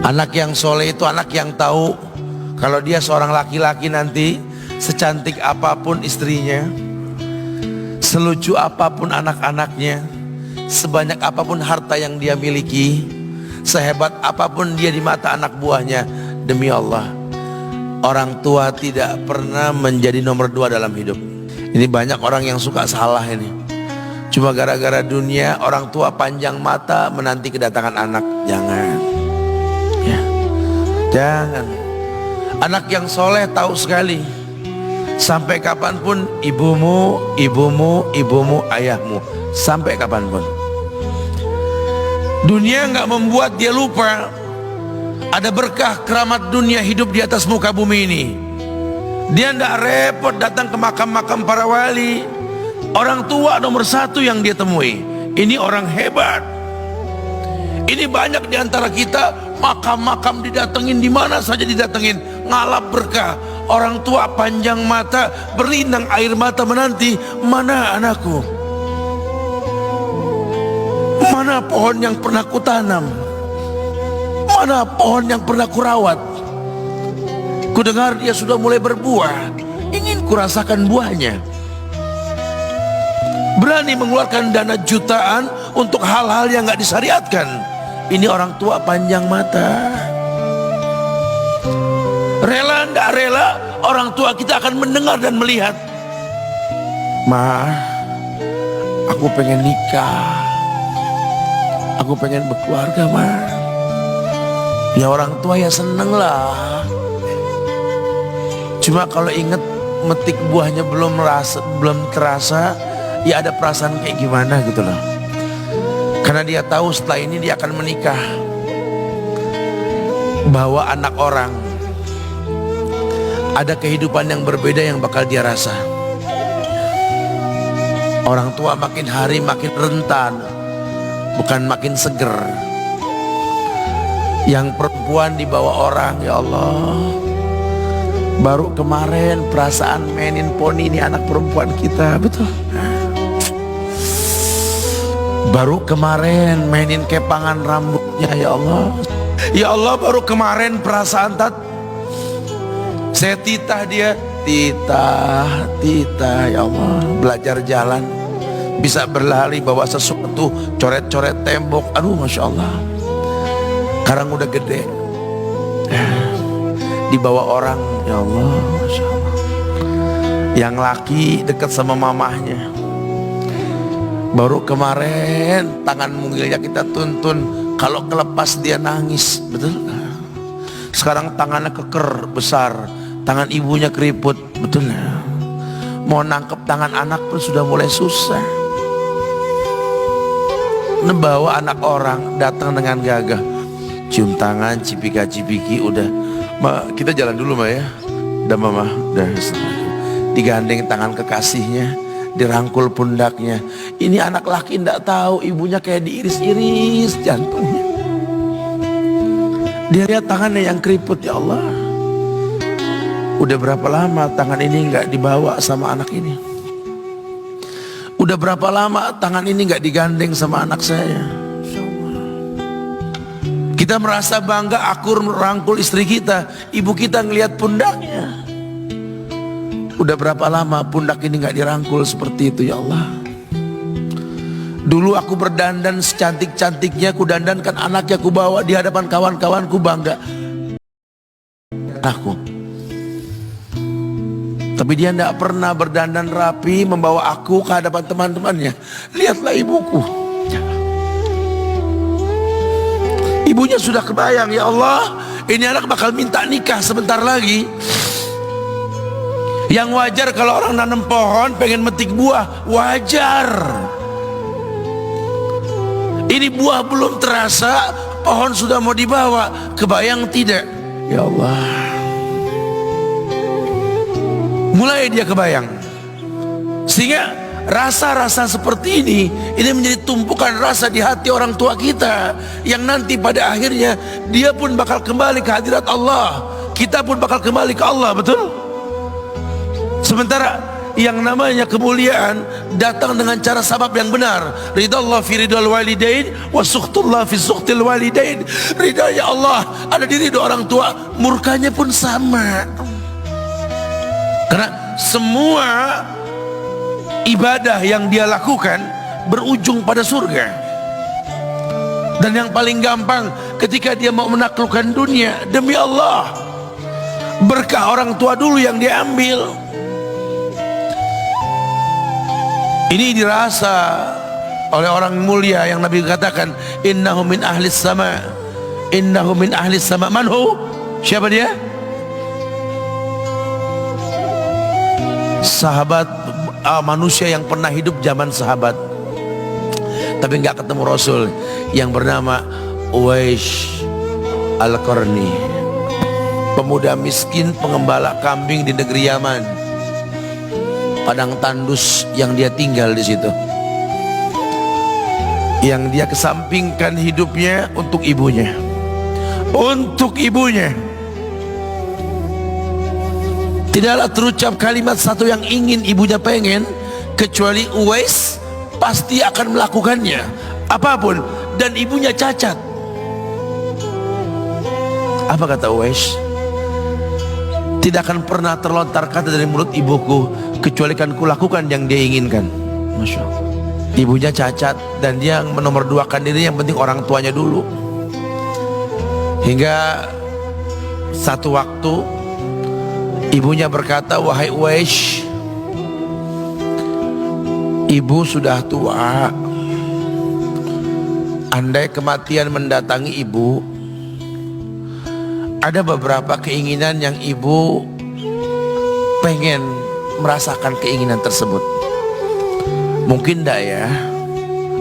Anak yang soleh itu anak yang tahu kalau dia seorang laki-laki nanti, secantik apapun istrinya, selucu apapun anak-anaknya, sebanyak apapun harta yang dia miliki, sehebat apapun dia di mata anak buahnya, demi Allah, orang tua tidak pernah menjadi nomor 2 dalam hidup. Ini banyak orang yang suka salah ini. Cuma gara-gara dunia, orang tua panjang mata menanti kedatangan anak. Jangan, ya, jangan. Anak yang soleh tahu sekali, sampai kapanpun ibumu, ayahmu, sampai kapanpun. Dunia nggak membuat dia lupa ada berkah keramat dunia hidup di atas muka bumi ini. Dia nggak repot datang ke makam-makam para wali. Orang tua nomor 1 yang dia temui. Ini orang hebat. Ini banyak di antara kita makam-makam didatengin, di mana saja didatengin, ngalap berkah. Orang tua panjang mata, berlinang air mata menanti, mana anakku? Mana pohon yang pernah kutanam? Mana pohon yang pernah kurawat? Kudengar dia sudah mulai berbuah, ingin kurasakan buahnya. Berani mengeluarkan dana jutaan untuk hal-hal yang gak disyariatkan. Ini orang tua panjang mata. Rela ndak rela, orang tua kita akan mendengar dan melihat. Ma, aku pengen nikah, aku pengen berkeluarga, Ma. Ya orang tua ya seneng lah. Cuma kalau inget metik buahnya belum terasa, ya ada perasaan kayak gimana gitu loh. Karena dia tahu setelah ini dia akan menikah, bahwa anak orang ada kehidupan yang berbeda yang bakal dia rasa. Orang tua makin hari makin rentan, bukan makin seger. Yang perempuan dibawa orang, ya Allah. Baru kemarin perasaan mainin poni ini anak perempuan kita, betul. Baru kemarin mainin kepangan rambutnya, ya Allah. Ya Allah, baru kemarin perasaan saya titah dia, titah, ya Allah. Belajar jalan, bisa berlari bawa sesuatu, coret-coret tembok, aduh Masya Allah. Sekarang udah gede, dibawa orang, ya Allah, Masya Allah. Yang laki dekat sama mamahnya. Baru kemarin tangan mungilnya kita tuntun, kalau kelepas dia nangis, betul. Sekarang tangannya keker besar, tangan ibunya keriput, betul. Mau nangkep tangan anak pun sudah mulai susah. Membawa anak orang datang dengan gagah, cium tangan, cipika-cipiki, udah. Ma, kita jalan dulu, Ma, ya. Udah Mama, udah. Digandeng tangan kekasihnya, dirangkul pundaknya. Ini anak laki ndak tahu ibunya kayak diiris-iris jantungnya. Dia lihat tangannya yang keriput, ya Allah. Udah berapa lama tangan ini nggak dibawa sama anak ini? Udah berapa lama tangan ini nggak digandeng sama anak saya? Kita merasa bangga akur merangkul istri kita, ibu kita ngelihat pundaknya. Udah berapa lama pundak ini gak dirangkul seperti itu, ya Allah. Dulu aku berdandan secantik-cantiknya, ku dandankan anaknya, ku bawa di hadapan kawan-kawanku, bangga aku. Tapi dia tidak pernah berdandan rapi membawa aku ke hadapan teman-temannya. Lihatlah ibuku, ibunya sudah kebayang, ya Allah, ini anak bakal minta nikah sebentar lagi. Yang wajar kalau orang nanam pohon pengen metik buah, wajar. Ini buah belum terasa, pohon sudah mau dibawa, kebayang tidak? Ya Allah. Mulai dia kebayang. Sehingga rasa-rasa seperti ini menjadi tumpukan rasa di hati orang tua kita, yang nanti pada akhirnya dia pun bakal kembali ke hadirat Allah, kita pun bakal kembali ke Allah, betul? Sementara yang namanya kemuliaan datang dengan cara sabab yang benar. Ridallah fi ridal walidain wa sukhtullah fi sukhtil walidain. Ridanya Allah ada di ridho orang tua, murkanya pun sama. Karena semua ibadah yang dia lakukan berujung pada surga. Dan yang paling gampang ketika dia mau menaklukkan dunia, demi Allah, berkah orang tua dulu yang dia ambil. Ini dirasa oleh orang mulia yang Nabi katakan, innahu min ahlis sama, innahu min ahlis sama. Manhu? Siapa dia? Sahabat manusia yang pernah hidup zaman sahabat tapi nggak ketemu Rasul, yang bernama Uwais Al-Qarni, pemuda miskin pengembala kambing di negeri Yaman. Padang tandus yang dia tinggal di situ, yang dia kesampingkan hidupnya untuk ibunya, untuk ibunya. Tidaklah terucap kalimat satu yang ingin ibunya pengen, kecuali Uwais pasti akan melakukannya apapun, dan ibunya cacat. Apa kata Uwais? Tidak akan pernah terlontar kata dari mulut ibuku kecuali kan kulakukan yang dia inginkan. Masya Allah. Ibunya cacat dan dia menomorduakan diri, yang penting orang tuanya dulu. Hingga satu waktu ibunya berkata, wahai Uwais, ibu sudah tua. Andai kematian mendatangi ibu, ada beberapa keinginan yang ibu pengen merasakan keinginan tersebut. Mungkin enggak ya?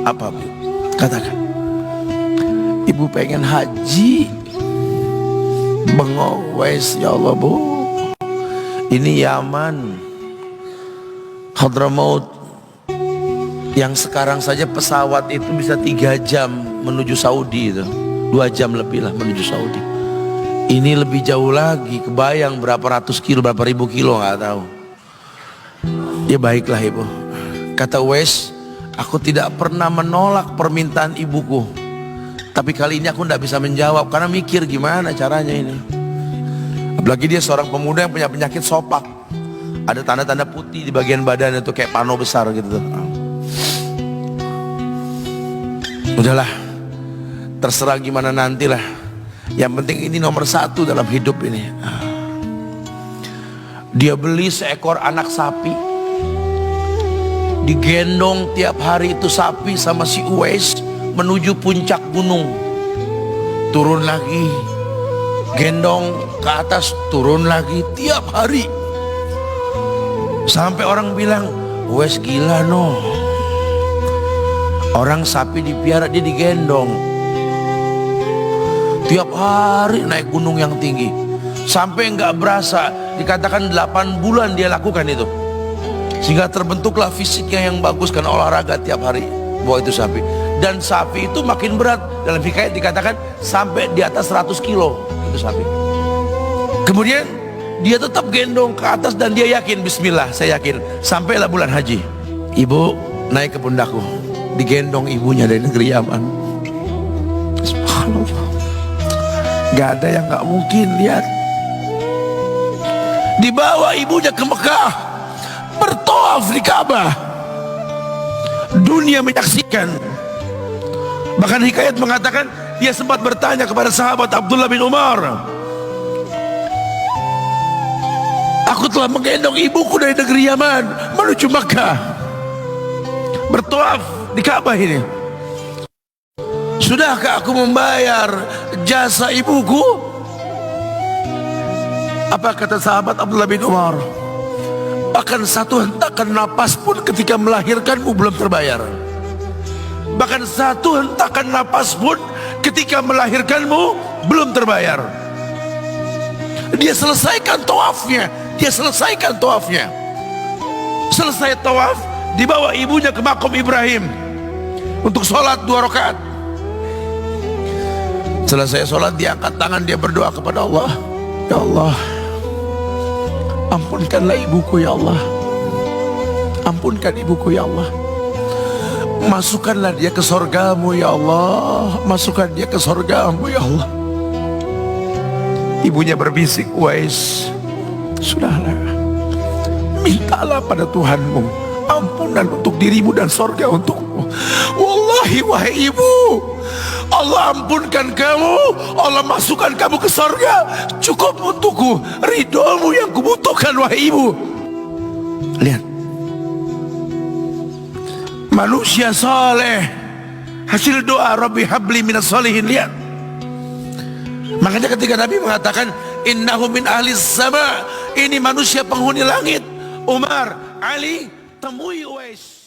Apa Bu? Katakan. Ibu pengen haji. Bengok Uwais, ya Allah Bu, ini Yaman, Hadramaut, yang sekarang saja pesawat itu bisa 3 jam menuju Saudi, itu 2 jam lebih lah menuju Saudi. Ini lebih jauh lagi, kebayang berapa ratus kilo, berapa ribu kilo, nggak tahu. Ya baiklah ibu, kata Uwais, aku tidak pernah menolak permintaan ibuku, tapi kali ini aku tidak bisa menjawab karena mikir gimana caranya ini. Apalagi dia seorang pemuda yang punya penyakit sopak, ada tanda-tanda putih di bagian badan itu kayak pano besar gitu tuh. Udahlah, terserah gimana nantilah. Yang penting ini nomor 1 dalam hidup ini. Dia beli seekor anak sapi, digendong tiap hari itu sapi sama si Uwais menuju puncak gunung, turun lagi, gendong ke atas, turun lagi tiap hari. Sampai orang bilang, Uwais gila no. Orang sapi dipiara, dia digendong tiap hari naik gunung yang tinggi, sampai nggak berasa, dikatakan 8 bulan dia lakukan itu, sehingga terbentuklah fisiknya yang bagus karena olahraga tiap hari bawa itu sapi. Dan sapi itu makin berat, dalam hikayat dikatakan sampai di atas 100 kilo itu sapi. Kemudian dia tetap gendong ke atas dan dia yakin, bismillah saya yakin. Sampailah bulan haji, ibu naik ke pundakku, digendong ibunya dari negeri Yaman. Subhanallah, gak ada yang gak mungkin. Lihat, dibawa ibunya ke Mekah, bertawaf di Ka'bah, dunia menyaksikan. Bahkan hikayat mengatakan dia sempat bertanya kepada sahabat Abdullah bin Umar, aku telah menggendong ibuku dari negeri Yaman menuju Mekah, bertawaf di Ka'bah ini. Sudahkah aku membayar jasa ibuku? Apa kata sahabat Abdullah bin Umar? Bahkan satu hentakan napas pun ketika melahirkanmu belum terbayar. Bahkan satu hentakan napas pun ketika melahirkanmu belum terbayar. Dia selesaikan tawafnya, dia selesaikan tawafnya. Selesai tawaf, dibawa ibunya ke makom Ibrahim untuk sholat 2 rakaat. Selesai sholat, dia angkat tangan, dia berdoa kepada Allah, ya Allah, ampunkanlah ibuku ya Allah. Ampunkan ibuku ya Allah. Masukkanlah dia ke sorgamu ya Allah. Masukkan dia ke sorgamu ya Allah. Ibunya berbisik, Uwais, sudahlah, mintalah pada Tuhanmu ampunan untuk dirimu dan sorga untukmu. Wallahi wahai ibu, Allah ampunkan kamu, Allah masukkan kamu ke sorga, cukup untukku. Ridhomu yang kubutuhkan wahai ibu. Lihat, manusia saleh, hasil doa Rabbi habli minas solihin. Lihat, makanya ketika Nabi mengatakan innahu min ahli sama, ini manusia penghuni langit. Umar, Ali, temui Uwais.